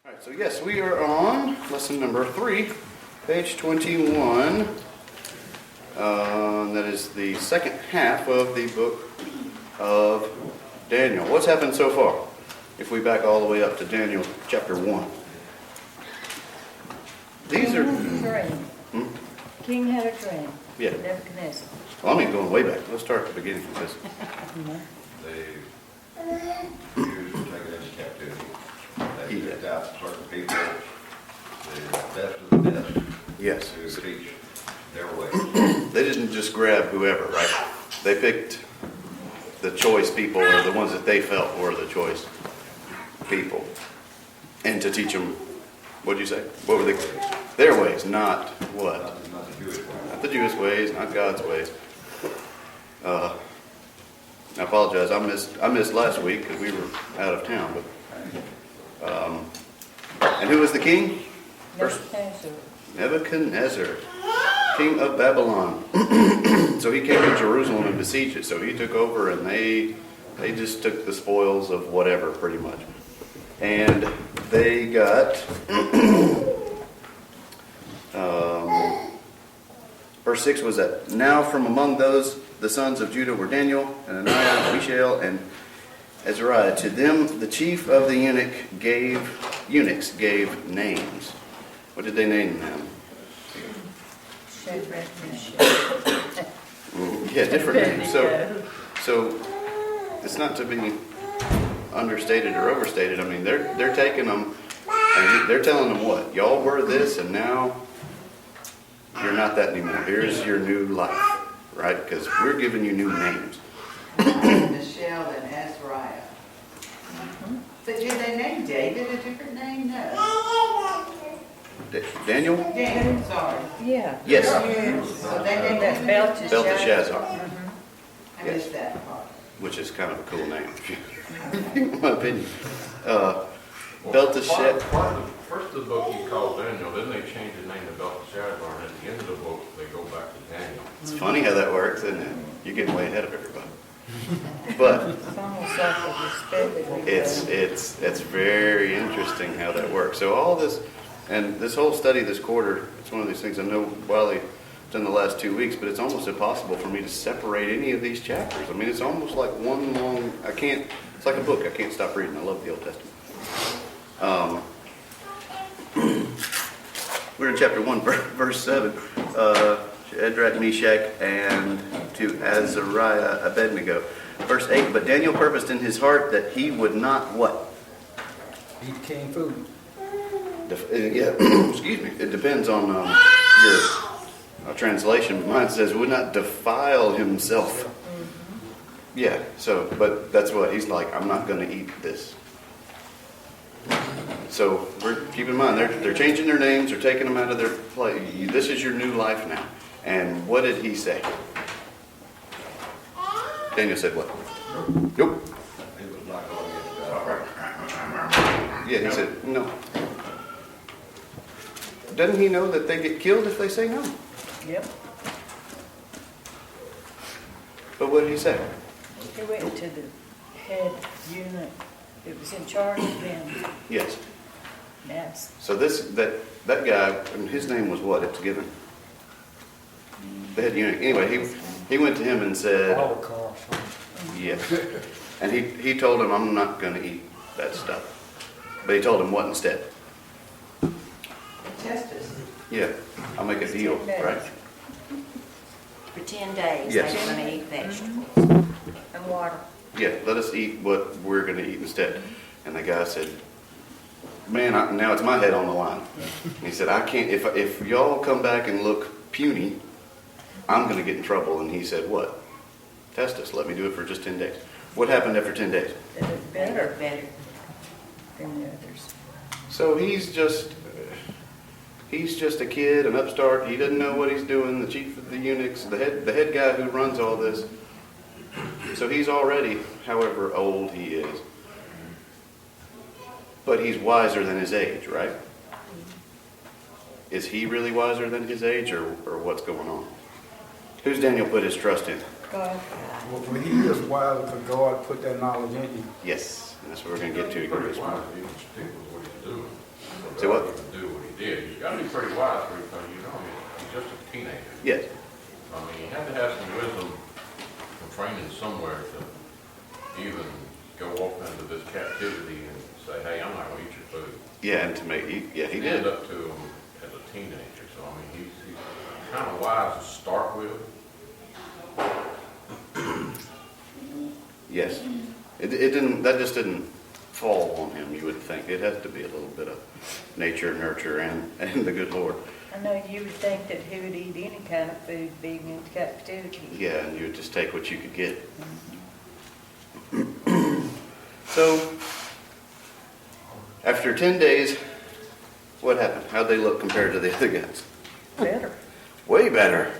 All right, so yes, we are on lesson number 3, page 21. That is the second half of the book of Daniel. What's happened so far? If we back all the way up to Daniel chapter 1. These are... King had a dream. Yeah. Nebuchadnezzar. Well, I mean, going way back. Let's start at the beginning of this. The Jews were taken into captivity. They picked out certain people, the best of the best, Yes. to teach their way. They didn't just grab whoever, right? They picked the choice people, or the ones that they felt were the choice people. And to teach them, what did you say? What were they? Their ways, not what? Not the Jewish way. Not the Jewish ways, not God's ways. I apologize. I missed last week because we were out of town. But and who was the king? Nebuchadnezzar. Nebuchadnezzar, king of Babylon. So he came to Jerusalem and besieged it. So he took over, and they just took the spoils of whatever, pretty much. And they got verse 6 was that now from among those the sons of Judah were Daniel, and Hananiah, Mishael, and Azariah. To them the chief of the eunuchs gave names. What did they name them? Shadrach, Meshach. Yeah, different names. So it's not to be understated or overstated. I mean, they're taking them and they're telling them what? Y'all were this, and now you're not that anymore. Here's your new life, right? Because we're giving you new names. Michelle and Azariah. But did they name David a different name? No. Daniel? Daniel, sorry. Yeah. Yes. So they named That him Belteshazzar. I missed that part. Which is kind of a cool name, in my opinion. Belteshazzar. First of the book you called Daniel, then they changed the name to Belteshazzar, and at the end of the book they go back to Daniel. It's funny how that works, isn't it? You're getting way ahead of everybody. But It's almost like a respect. it's very interesting how that works. So all this, and this whole study this quarter, it's one of these things I know Wiley done the last 2 weeks, but it's almost impossible for me to separate any of these chapters. I mean, it's almost like one long, it's like a book. I can't stop reading. I love the Old Testament. We're in chapter 1, verse 7. Shadrach, Meshach, and to Azariah, Abed-Nego. Verse 8, but Daniel purposed in his heart that he would not what? Eat king food. Yeah, excuse me. It depends on your translation. Mine says would not defile himself. Yeah, so, but that's what he's like, I'm not going to eat this. So keep in mind, they're changing their names, they're taking them out of their place. This is your new life now. And what did he say? Daniel said what? Nope. He was not going to get Yeah, he said no. Doesn't he know that they get killed if they say no? Yep. But what did he say? He went to the head eunuch that was in charge of them. Yes. Yes. So that guy, and his name was what? It's given. The head eunuch. Anyway, he went to him and said, Holocaust. yes. And he told him, I'm not going to eat that stuff. But he told him what instead? Test us. Yeah, I'll make a deal, 10 days. right? For 10 days, Yes. they're going to eat vegetables. And water. Yeah, let us eat what we're going to eat instead. And the guy said, man, now it's my head on the line. He said, I can't, if y'all come back and look puny, I'm going to get in trouble. And he said, what? Test us. Let me do it for just 10 days. What happened after 10 days? They look They better look better. than the others. So he's just a kid, an upstart. He doesn't know what he's doing. The chief of the eunuchs, the head guy who runs all this. So he's already, however old he is. But he's wiser than his age, right? Is he really wiser than his age, or what's going on? Who's Daniel put his trust in? God, Well, he is wise because God put that knowledge in him. Yes, and that's what we're gonna get to. He's pretty wise, he can stick with what he's doing. Say what? He can do what he did. He's gotta be pretty wise because, you know, he's just a teenager. Yes, I mean, he had to have some wisdom and training somewhere to even go off into this captivity and say, hey, I'm not gonna eat your food. yeah, and to make, yeah, he Stand did. up to him as a teenager, so I mean, he's kind of wise to start with. Yes. It didn't, that just didn't fall on him, you would think. It has to be a little bit of nature, nurture, and the good Lord. I know you would think that he would eat any kind of food being in captivity. Yeah, and you would just take what you could get. So, after 10 days, what happened? How'd they look compared to the other guys? Better. Way better.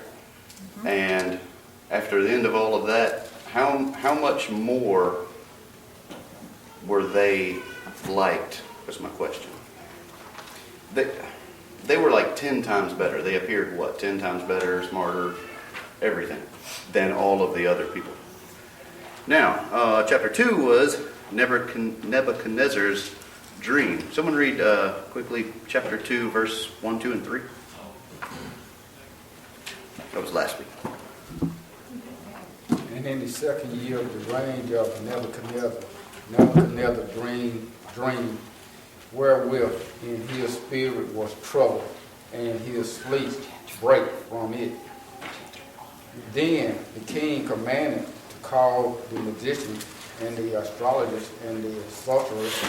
And after the end of all of that, how much more were they liked? Was my question. They were like 10 times better. They appeared what? 10 times better, smarter, everything than all of the other people. Now, chapter 2 was Nebuchadnezzar's dream. Someone read quickly chapter 2, verse 1, 2, and 3. That was last week. And in the second year of the reign of Nebuchadnezzar dreamed wherewith in his spirit was trouble, and his sleep brake from it. Then the king commanded to call the magicians and the astrologers and the sorcerers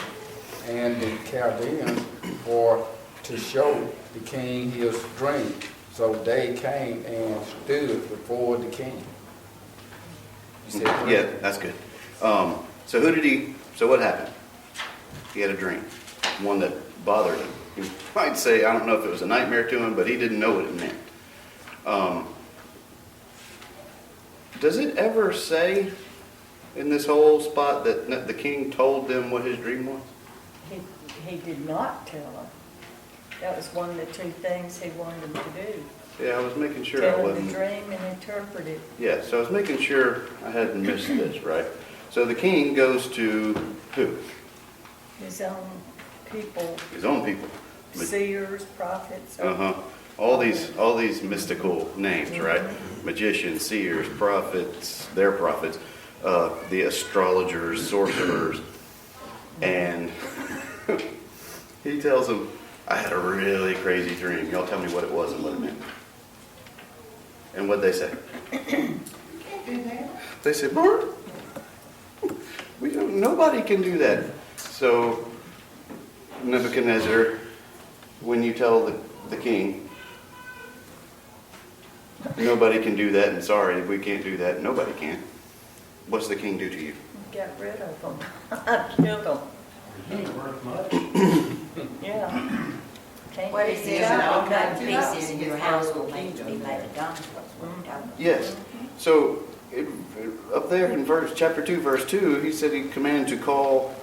and the Chaldeans for to show the king his dream. So they came and stood before the king. You said three? Yeah, that's good. So what happened? He had a dream, one that bothered him. He might say, I don't know if it was a nightmare to him, but he didn't know what it meant. Does it ever say in this whole spot that the king told them what his dream was? He did not tell them. That was one of the two things he wanted them to do. Yeah, I was making sure I Tell them wasn't. the dream and interpret it. Yeah, so I was making sure I hadn't missed this, right? So the king goes to who? His own people, His own people. seers, prophets. Uh-huh. All these mystical names, right? Magicians, seers, prophets, their prophets, the astrologers, sorcerers. And he tells them, I had a really crazy dream. Y'all tell me what it was and what it meant. And what'd they say? They said, Bart, nobody can do that. So Nebuchadnezzar, when you tell the king, nobody can do that, and sorry, we can't do that, nobody can. What's the king do to you? Got rid of them. Killed them. He ain't worth much. Yeah. Can't What pick is it it? up. All cut pieces in your house will make to be made a dime. Yes. So up there in chapter 2, verse 2, he said he commanded to call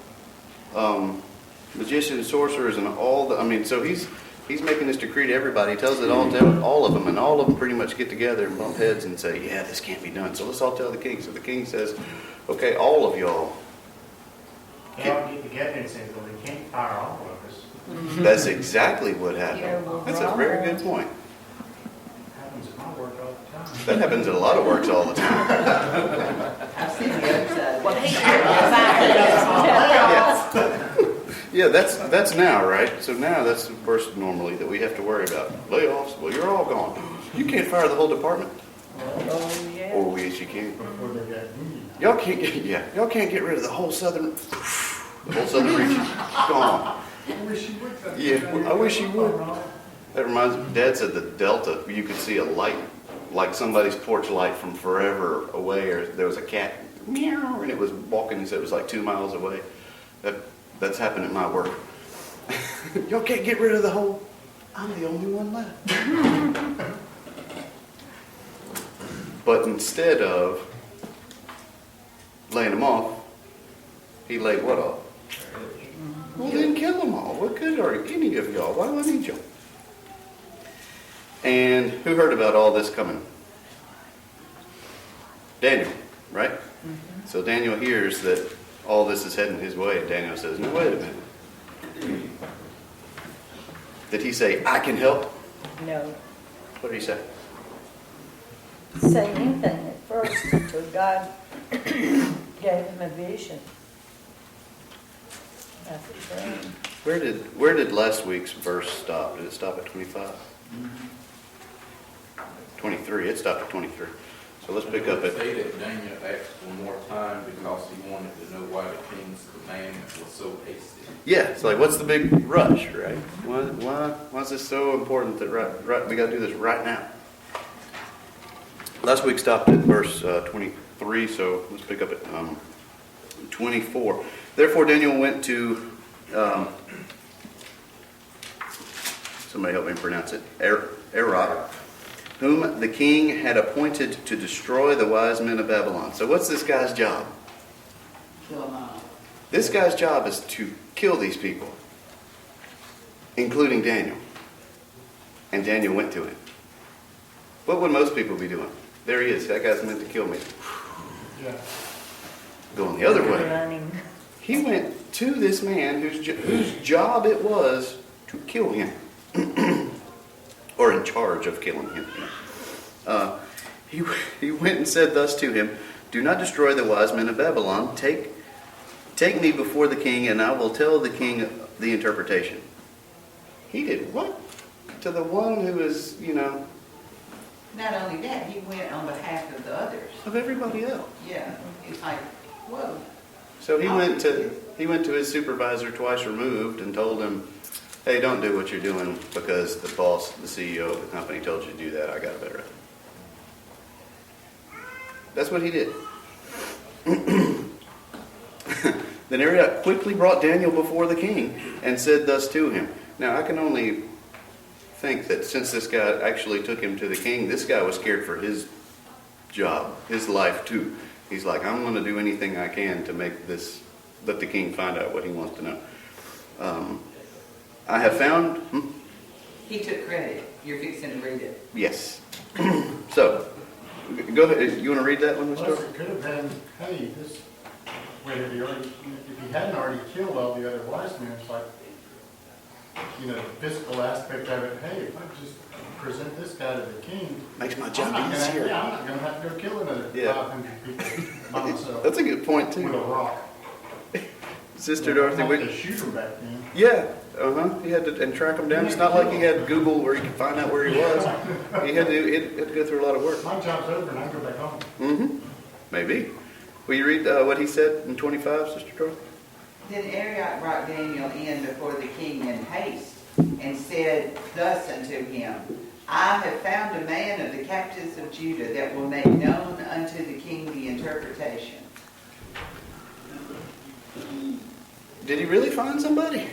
magicians, sorcerers, and all the. So he's making this decree to everybody. He tells it all to all of them, and all of them pretty much get together and bump heads and say, "Yeah, this can't be done." So let's all tell the king. So the king says, "Okay, all of y'all." They all get together and say, well, they can't fire all of us. That's exactly what Yeah, happened. well, That's a very good point. Happens at my work all the time. That happens at a lot of works all the time. I've seen the other side. Well, he should fire. Yeah, that's now, right? So now that's the first normally that we have to worry about. Layoffs, well, you're all gone. You can't fire the whole department. Oh, yeah. Oh, yes, you can. Before they got union. Y'all can't get rid of the whole southern region. Gone. I wish you would. Yeah, I wish you would. That reminds me, Dad said the Delta, you could see a light, like somebody's porch light from forever away, or there was a cat, meow, and it was walking, he said it was like 2 miles away. That's happened at my work. Y'all can't get rid of the whole, I'm the only one left. But instead of laying them off, he laid what off? Well, then kill them all. What good are any of y'all? Why do I need y'all? And who heard about all this coming? Daniel, right? So Daniel hears that all this is heading his way, and Daniel says, no, wait a minute. Did he say, I can help? No, What did he say? say anything at first until God gave him a vision. About the dream. Where did last week's verse stop? Did it stop at 25? 23. It stopped at 23. So let's pick up at... Say that Daniel asked for more time because he wanted to know why the king's command was so hasty. Yeah, it's like, what's the big rush, right? Why is this so important that we got to do this right now? Last week stopped at verse 23, so let's pick up at 24. Therefore Daniel went to, somebody help me pronounce it, Arad, whom the king had appointed to destroy the wise men of Babylon. So what's this guy's job? Kill them all. This guy's job is to kill these people, including Daniel. And Daniel went to him. What would most people be doing? There he is. That guy's meant to kill me. Yeah. Going the other way. Running. He went to this man whose job it was to kill him. Or in charge of killing him. He went and said thus to him, do not destroy the wise men of Babylon. Take me before the king, and I will tell the king the interpretation. He did what? To the one who is, Not only that, he went on behalf of the others. of everybody else. Yeah, it's like, whoa. So he went to his supervisor twice removed and told him, hey, don't do what you're doing because the boss, the CEO of the company told you to do that. I got a better idea. That's what he did. Then Arad quickly brought Daniel before the king and said thus to him. Now I can only think that since this guy actually took him to the king, this guy was scared for his job, his life too. He's like, I'm going to do anything I can to let the king find out what he wants to know. I have found... He took credit. You're fixing to read it. Yes. So, go ahead. You want to read that one, Plus, Mr. it could have been, hey, this, if he hadn't already killed all the other wise men, it's like, the physical aspect of it, hey, if I just present this guy to the king, Makes my I'm job not easier. going to have to go kill another Yeah. 500 people by myself That's a good point, with a too. rock. Sister Dorothy, I we... had to shoot him back then. Yeah, He had to and track him down. It's not like he had Google where he could find out where he was. He had to go through a lot of work. My job's over and I go back home. Mm-hmm. Maybe. Will you read what he said in 25, Sister Dorothy? Then Arad brought Daniel in before the king in haste, and said thus unto him, I have found a man of the captives of Judah that will make known unto the king the interpretation. Did he really find somebody?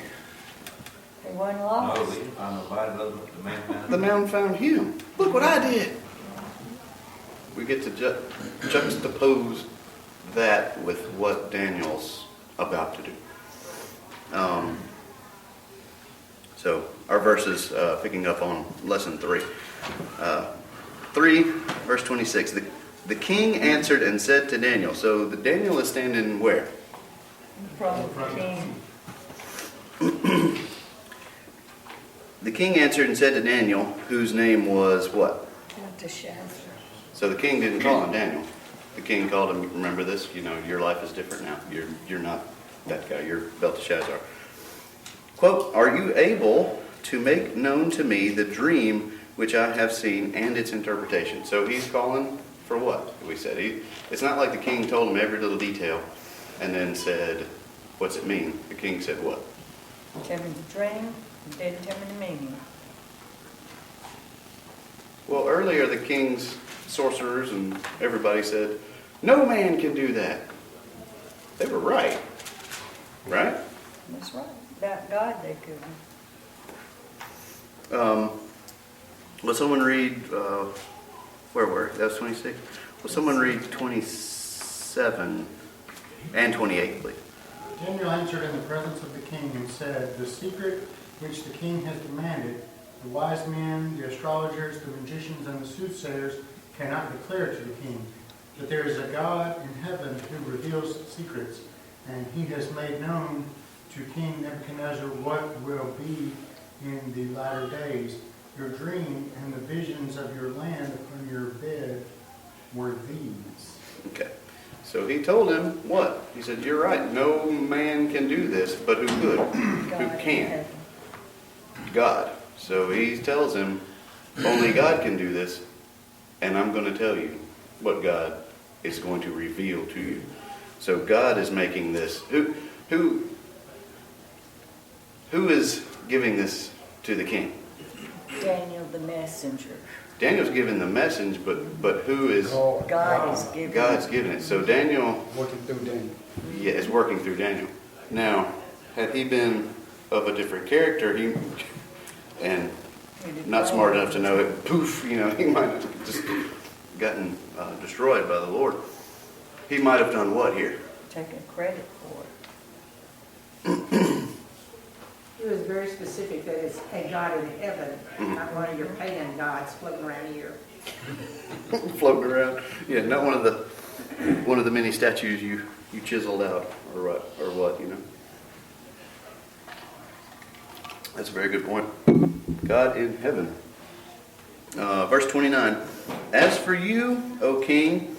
He wasn't No, lost. we didn't find nobody, the man found The man found him. Look what I did. We get to juxtapose that with what Daniel's about to do. So our verses picking up on lesson 3. 3 verse 26. The king answered and said to Daniel. So Daniel is standing where? From the king. The king answered and said to Daniel, whose name was what? Belteshazzar. So the king didn't call him Daniel. The king called him, remember this, your life is different now. You're not that guy, you're Belteshazzar. Quote, are you able to make known to me the dream which I have seen and its interpretation? So he's calling for what? We said it's not like the king told him every little detail and then said, what's it mean? The king said what? Tell me the dream, and then tell me the meaning. Well, earlier the king's sorcerers and everybody said, no man can do that. They were right. Right? That's right. About God they couldn't. Will someone read, where were it? That was 26. Will someone read 27 and 28, please? Daniel answered in the presence of the king and said, the secret which the king has demanded, the wise men, the astrologers, the magicians, and the soothsayers cannot declare to the king. that there is a God in heaven who reveals secrets, and he has made known to King Nebuchadnezzar what will be in the latter days. Your dream and the visions of your land upon your bed were these. Okay. So he told him what? He said, you're right. No man can do this, but who could? Who can? God. So he tells him, only God can do this, and I'm going to tell you what God is going to reveal to you. So God is making this. Who is giving this to the king? Daniel the messenger. Daniel's giving the message, but who is? God is giving God's giving it. So Daniel, Working through Daniel. yeah, is working through Daniel. Now, had he been of a different character, and not smart enough to know it, poof, he might have just gotten destroyed by the Lord. He might have done what here? Taking credit for it. It was very specific that it's a God in heaven, not one of your pagan gods floating around here. Floating around. Yeah, not one of the many statues you chiseled out or what. That's a very good point. God in heaven. Verse 29. As for you, O king,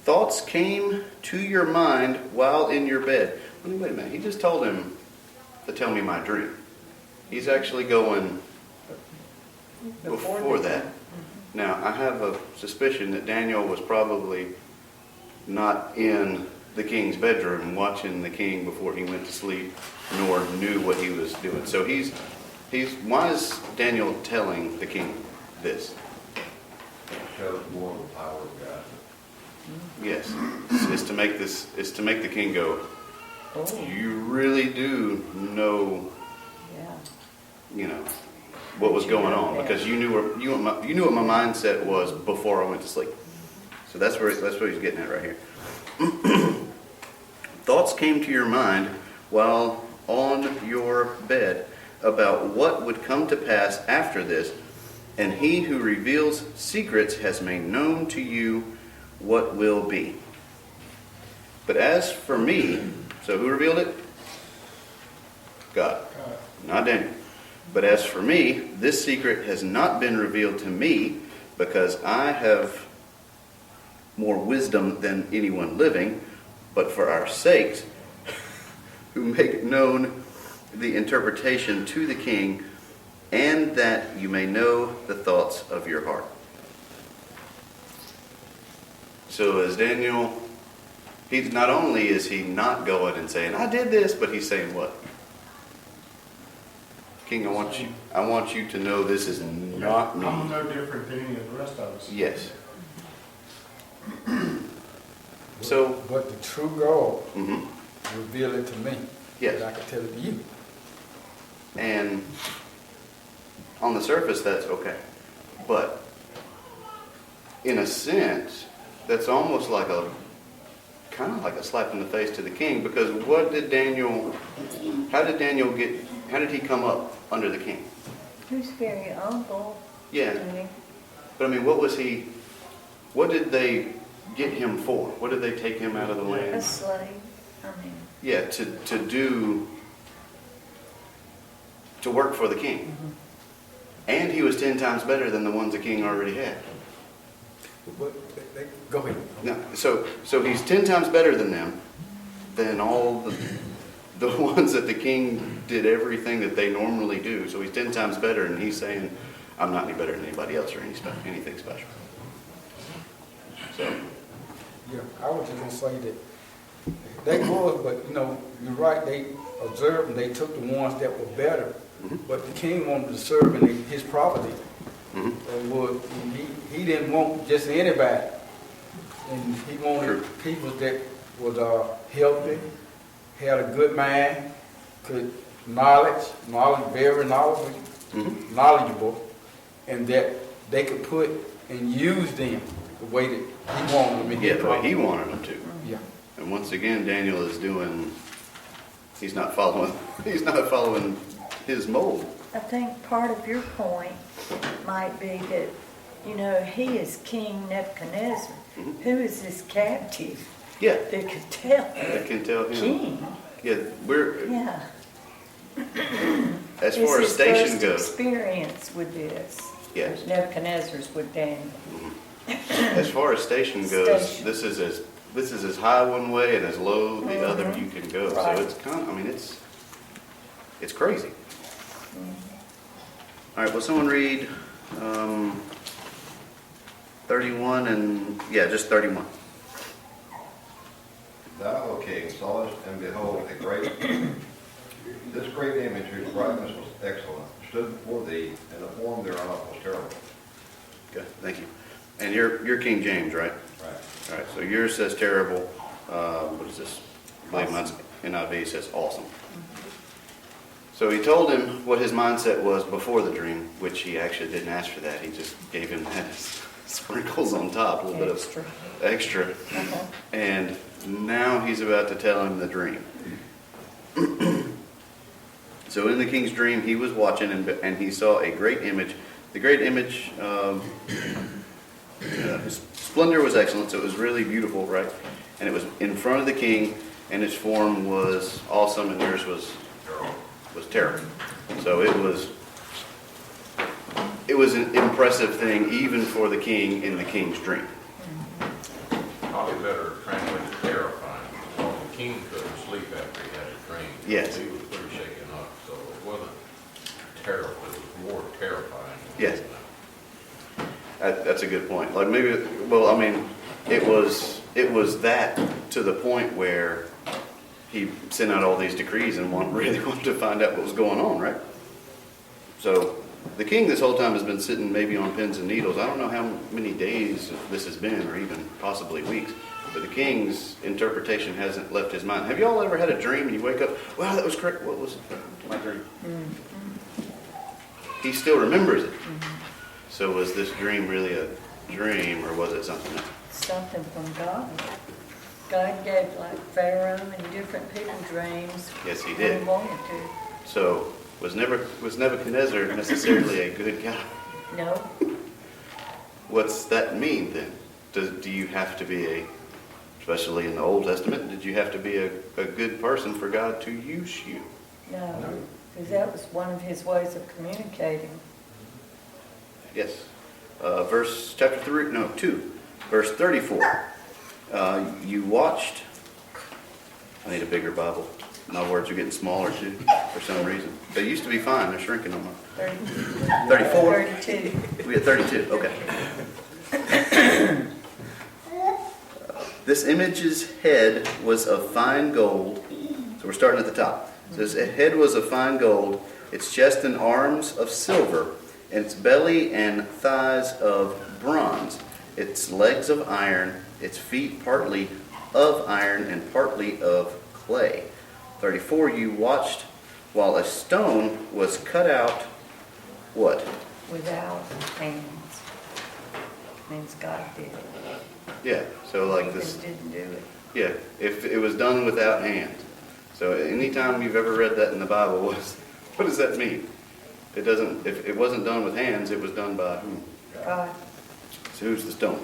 thoughts came to your mind while in your bed. Wait a minute. He just told him to tell me my dream. He's actually going before that. Now, I have a suspicion that Daniel was probably not in the king's bedroom watching the king before he went to sleep, nor knew what he was doing. So why is Daniel telling the king this? Shows more of the power of God. Yes, it's to make the king go, Oh, you really do know, yeah. what was going on, because you knew what my mindset was before I went to sleep. So that's what he's getting at right here. Thoughts came to your mind while on your bed about what would come to pass after this, and he who reveals secrets has made known to you what will be. But as for me, so who revealed it? God, not Daniel. But as for me, this secret has not been revealed to me, because I have more wisdom than anyone living, but for our sakes, who make known the interpretation to the king, and that you may know the thoughts of your heart. So as Daniel, he's not only is he not going and saying, I did this, but he's saying what? King, I want you to know this is not me. I'm no different than any of the rest of us. Yes. So, But the true God revealed it to me. yes. I can tell it to you. And on the surface, that's okay. But in a sense, that's almost like kind of like a slap in the face to the king, because how did Daniel how did he come up under the king? Who's very humble. Yeah. But what did they get him for? What did they take him out of the A land? slave. Yeah, to work for the king. And he was 10 times better than the ones the king already had. But go ahead. No, so he's 10 times better than them, than all the ones that the king did everything that they normally do. So he's 10 times better, and he's saying, I'm not any better than anybody else or anything special. So, Yeah, I was just gonna say that they was, but you're right. They observed and they took the ones that were better. But the king wanted to serve in his property. He didn't want just anybody, and he wanted people that was healthy, had a good mind, could knowledge, very knowledgeable, and that they could put and use them the way that he wanted them. yeah, the way he wanted them to. Yeah. And once again, Daniel is he's not following his mold. I think part of your point might be that You know, he is King Nebuchadnezzar. Who is this captive Yeah, that could tell I can tell him. king? Yeah, we're, Yeah. as far as station His goes, first experience with this. yes. Nebuchadnezzar's with Daniel. As far as station goes, Station. this is as high one way and as low the other you can go. Right. So it's kind of, I mean, it's crazy. All right, will someone read 31 and, yeah, just 31. Thou, O king, sawest, and behold, this great image whose brightness was excellent, stood before thee, and the form thereof was terrible. Okay, thank you. And you're King James, right? Right. All right, so yours says terrible. What is this? I believe mine's NIV says awesome. So he told him what his mindset was before the dream, which he actually didn't ask for that. He just gave him that sprinkles on top, a little bit Extra. of extra. And now he's about to tell him the dream. So in the king's dream, he was watching and he saw a great image. The great image, his splendor was excellent, so it was really beautiful, right? And it was in front of the king, and its form was awesome, and yours was terrible. So it was an impressive thing, even for the king in the king's dream. Probably better translate terrifying, because the king couldn't sleep after he had a dream. Yes. He was pretty shaken up, so it wasn't terrible, it was more terrifying. Yes. That's a good point. Like maybe, well, I mean, it was that to the point where he sent out all these decrees and really wanted to find out what was going on, right? So the king this whole time has been sitting maybe on pins and needles. I don't know how many days this has been, or even possibly weeks, but the king's interpretation hasn't left his mind. Have you all ever had a dream and you wake up, wow, that was correct. What was my dream? He still remembers it. So was this dream really a dream, or was it something else? Something from God. God gave like Pharaoh and different people dreams. Yes, he when did. He wanted to. So was Nebuchadnezzar necessarily a good guy? No, What's that mean then? Do you have to be especially in the Old Testament, did you have to be a good person for God to use you? no, because that was one of his ways of communicating. Yes. Chapter 2, verse 34. You watched, I need a bigger Bible. My words are getting smaller too, for some reason. They used to be fine, they're shrinking on mine. 34? 32. We got 32, okay. This image's head was of fine gold. So we're starting at the top. It says, its head was of fine gold, its chest and arms of silver, and its belly and thighs of bronze, its legs of iron, its feet partly of iron and partly of clay. 34, you watched while a stone was cut out, what? Without hands. Means God did it. Yeah, so like He this, didn't do it. yeah, if it was done without hands. So anytime you've ever read that in the Bible, what does that mean? It doesn't, if it wasn't done with hands, it was done by whom? God. So who's the stone?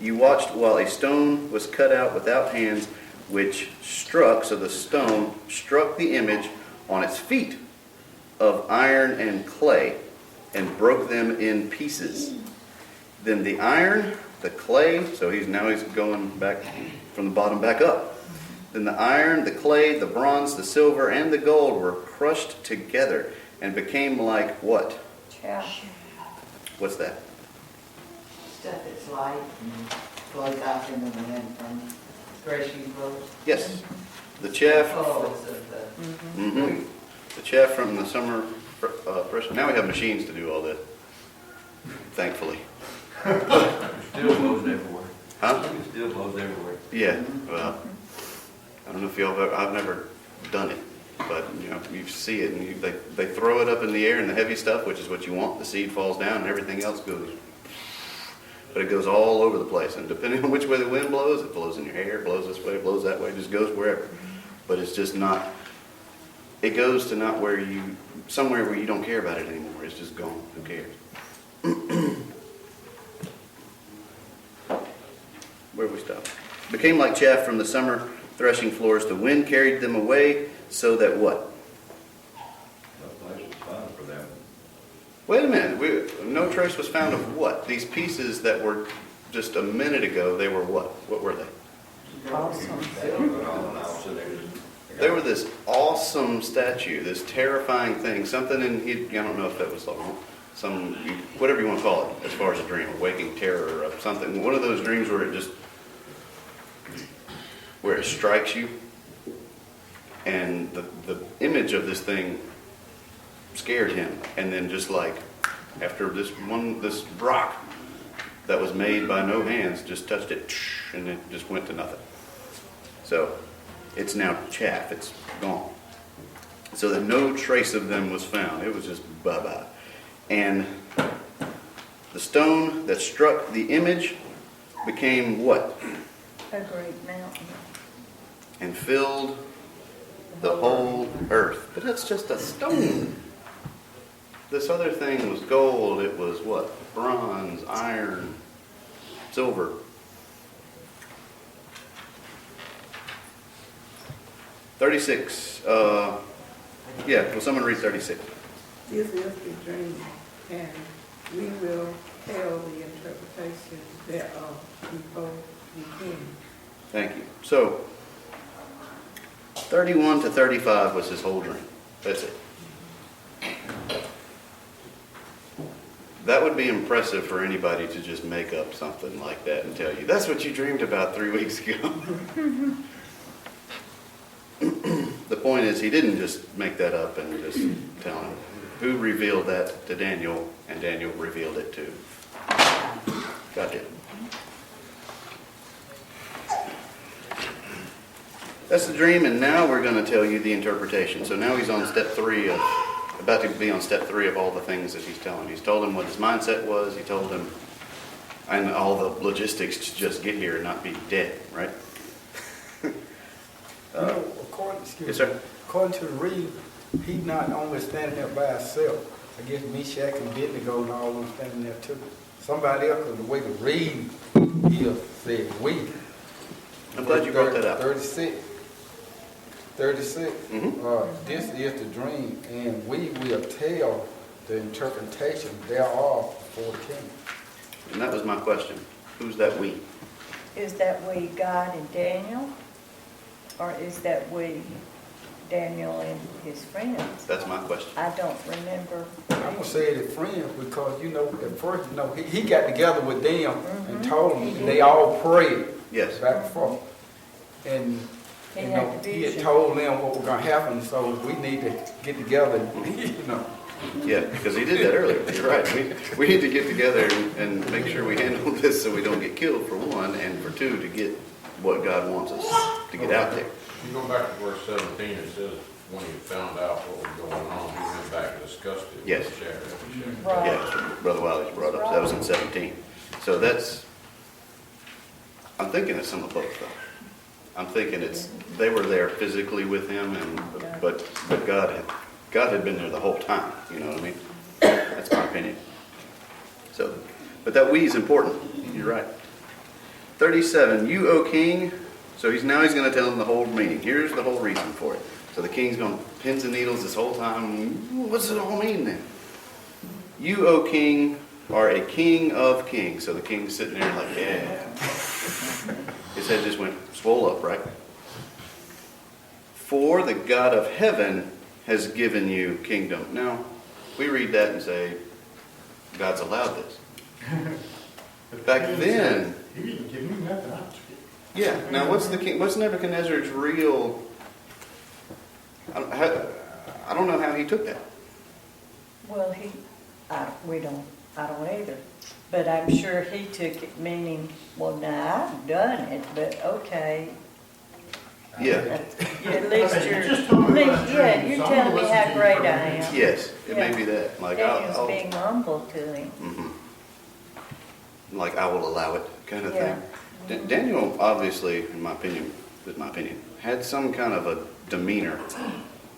You watched while a stone was cut out without hands, which struck, so the stone struck the image on its feet of iron and clay and broke them in pieces. Then the iron, the clay, so he's going back from the bottom back up. Then the iron, the clay, the bronze, the silver, and the gold were crushed together and became like what? Chaff. What's that? Stuff that's light and flows out in the wind from threshing floors. Yes, the chaff. Folds of the. Mm-hmm. The chaff from the summer fresh. Now we have machines to do all that. Thankfully. It still blows everywhere. Huh? It still blows everywhere. Yeah. Well, I don't know if y'all have I've never done it, but you see it, and they throw it up in the air, and the heavy stuff, which is what you want, the seed falls down, and everything else goes. But it goes all over the place, and depending on which way the wind blows, it blows in your hair, blows this way, blows that way, it just goes wherever. But it's just not it goes to not where you, somewhere where you don't care about it anymore. It's just gone. Who cares? Where we stop? Became like chaff from the summer threshing floors. The wind carried them away, so that what? No place was found for them. Wait a minute. No trace was found of what? These pieces that were just a minute ago, they were what? What were they? Awesome. They were this awesome statue, this terrifying thing, something in, I don't know if that was some, whatever you want to call it, as far as a dream, a waking terror or something. One of those dreams where it strikes you, and the image of this thing scared him, and then just like, after this rock that was made by no hands just touched it, and it just went to nothing. So, it's now chaff. It's gone. So that no trace of them was found. It was just bye-bye. And the stone that struck the image became what? A great mountain. And filled the whole earth. But that's just a stone. This other thing was gold. It was what? Bronze, iron, silver. 36. Will someone read 36? This is the dream, and we will tell the interpretation thereof before the king. Thank you. So, 31 to 35 was his whole dream. That's it. That would be impressive for anybody to just make up something like that and tell you, that's what you dreamed about 3 weeks ago. The point is, he didn't just make that up and just tell him. Who revealed that to Daniel, and Daniel revealed it to God did. That's the dream, and now we're going to tell you the interpretation. So now he's on about to be on step 3 of all the things that he's telling. He's told him what his mindset was. He told him, and all the logistics to just get here and not be dead, right? Yes, sir. According to the reading, he's not only standing there by himself. I guess Meshach and Abed-Nego and all them standing there too. Somebody else, because the way the reading here said we. I'm glad you brought that up. 36. Mm-hmm. This is the dream, and we will tell the interpretation thereof before the king. And that was my question. Who's that we? Is that we God and Daniel? Or is that we Daniel and his friends? That's my question. I don't remember. I'm going to say it friends because, at first, he got together with them and told them, and they all prayed Yes. back and forth. And, He had the he had vision. told them what was going to happen, so we need to get together, Yeah, because he did that earlier. You're right. We need to get together and make sure we handle this so we don't get killed, for one, and for two, to get what God wants us to get out there. You go back to verse 17, it says, when he found out what was going on, he went back and discussed it Yes. with Shadrach, Meshach, and Right. Yeah, so Brother Wiley's brought up. So that was in 17. So I'm thinking it's some of both, though. I'm thinking they were there physically with him, but God had been there the whole time. You know what I mean? That's my opinion. So, but that we is important. You're right. 37. You, O king. So he's going to tell him the whole meaning. Here's the whole reason for it. So the king's going pins and needles this whole time. What's it all mean then? You, O king, are a king of kings. So the king's sitting there like, yeah. His head just swole up, right? For the God of heaven has given you kingdom. Now, we read that and say, God's allowed this. Back then, He didn't give me nothing. I took it. yeah. Now, what's Nebuchadnezzar's real? I don't know how he took that. Well, I don't either. But I'm sure he took it meaning, well, now I've done it, but okay. Yeah. At least Okay, you're, just told me about yeah, dreams, you're so I'm telling me gonna how listen to you great for a I minute. am. Yes, it may Yeah. be that. Like Daniel's being humble to him. Like I will allow it, kind of Yeah. thing. Daniel, obviously, in my opinion, had some kind of a demeanor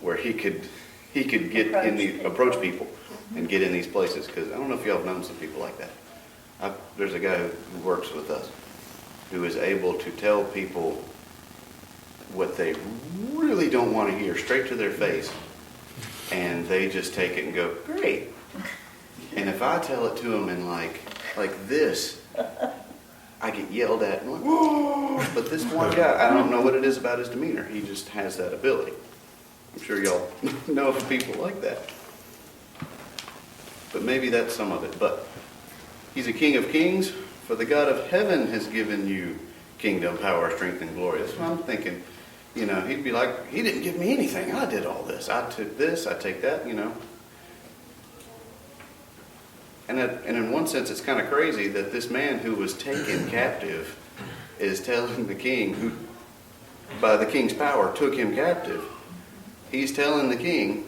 where he could get in the approach people and get in these places. Because I don't know if y'all have known some people like that. There's a guy who works with us who is able to tell people what they really don't want to hear straight to their face, and they just take it and go, great. And if I tell it to them in like this, I get yelled at and like, whoa! But this one guy, I don't know what it is about his demeanor. He just has that ability. I'm sure y'all know of people like that. But maybe that's some of it. But he's a King of Kings, for the God of heaven has given you kingdom, power, strength, and glory. That's what I'm thinking. You know, he'd be like, he didn't give me anything. I did all this. I took this, I take that, you know. And in one sense, it's kind of crazy that this man who was taken captive is telling the king, who by the king's power took him captive, he's telling the king,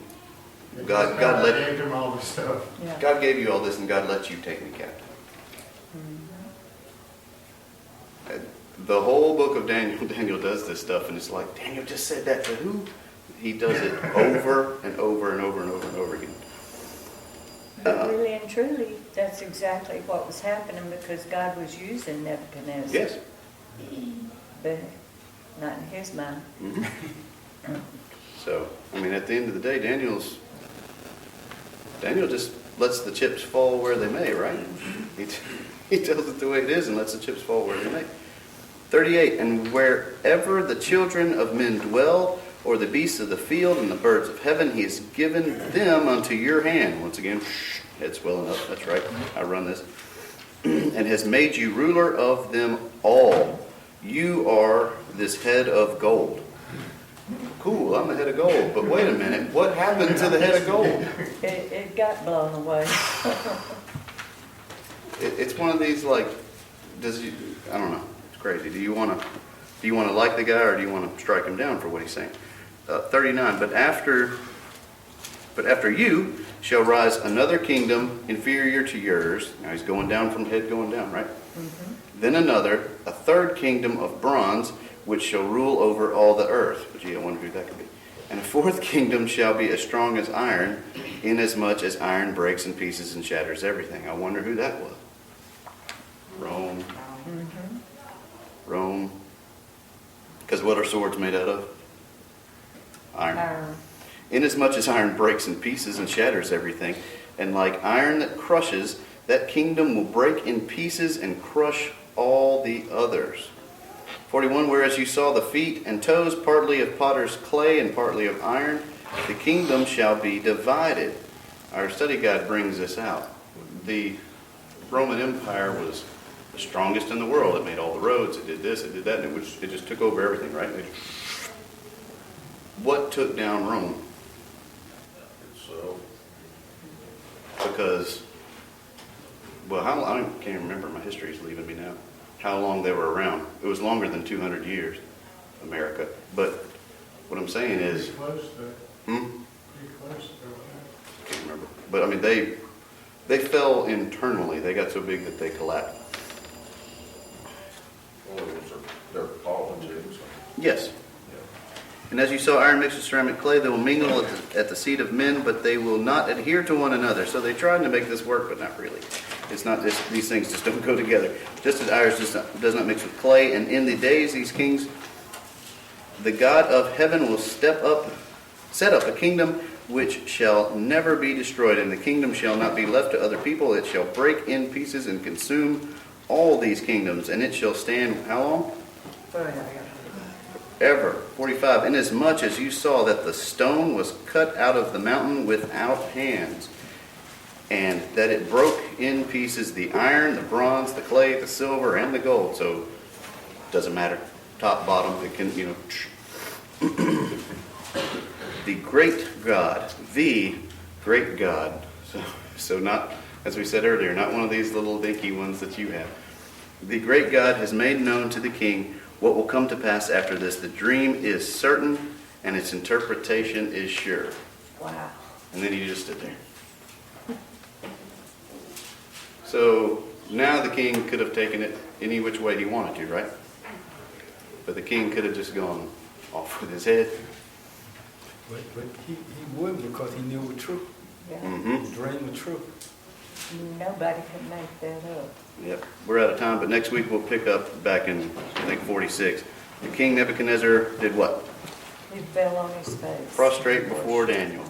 God gave him all this stuff. Yeah. God gave you all this, and God let you take me captive. The whole book of Daniel does this stuff, and it's like, Daniel just said that to who? He does it over and over and over and over and over again. But really and truly, that's exactly what was happening, because God was using Nebuchadnezzar. Yes. But not in his mind. Mm-hmm. So, I mean, at the end of the day, Daniel just lets the chips fall where they may, right? He tells it the way it is and lets the chips fall where they may. 38, and wherever the children of men dwell, or the beasts of the field and the birds of heaven, he has given them unto your hand. Once again, head swelling up, that's right, I run this. And has made you ruler of them all. You are this head of gold. Cool, I'm the head of gold, but wait a minute, what happened to the head of gold? It got blown away. It's one of these, like, I don't know, it's crazy. Do you want to like the guy, or do you want to strike him down for what he's saying? 39, but after you shall rise another kingdom inferior to yours. Now he's going down from head going down, right? Mm-hmm. Then another, a third kingdom of bronze, which shall rule over all the earth. But gee, I wonder who that could be. And a fourth kingdom shall be as strong as iron, inasmuch as iron breaks in pieces and shatters everything. I wonder who that was. Rome. Mm-hmm. Rome. Because what are swords made out of? Iron. Inasmuch as iron breaks in pieces and shatters everything, and like iron that crushes, that kingdom will break in pieces and crush all the others. 41, whereas you saw the feet and toes, partly of potter's clay and partly of iron, the kingdom shall be divided. Our study guide brings this out. The Roman Empire was the strongest in the world. It made all the roads, it did this, it did that, and it just took over everything, right? What took down Rome? So, Because, well, I can't remember. My history is leaving me now. How long they were around. It was longer than 200 years, America. But what I'm saying is... Pretty close to... Hmm? Pretty close to... I can't remember. But, I mean, they fell internally. They got so big that they collapsed. well, it was their politics. Yes. And as you saw iron mixed with ceramic clay, they will mingle at the seed of men, but they will not adhere to one another. So they tried to make this work, but not really. It's not just, these things just don't go together. Just as iron does not mix with clay, and in the days these kings, the God of heaven will set up a kingdom which shall never be destroyed, and the kingdom shall not be left to other people. It shall break in pieces and consume all these kingdoms, and it shall stand how long? Ever. 45, inasmuch as you saw that the stone was cut out of the mountain without hands, and that it broke in pieces the iron, the bronze, the clay, the silver, and the gold. So, doesn't matter. Top, bottom, it can, the great God, so not, as we said earlier, not one of these little dinky ones that you have. The great God has made known to the king what will come to pass after this. The dream is certain, and its interpretation is sure. Wow. And then he just stood there. So now the king could have taken it any which way he wanted to, right? But the king could have just gone off with his head. But he wouldn't because he knew it was true. Yeah, Mm-hmm. The dream was true. nobody can make that up. Yep, we're out of time, but next week we'll pick up back in, I think, 46. The king Nebuchadnezzar did what? He fell on his face. Prostrate before Daniel.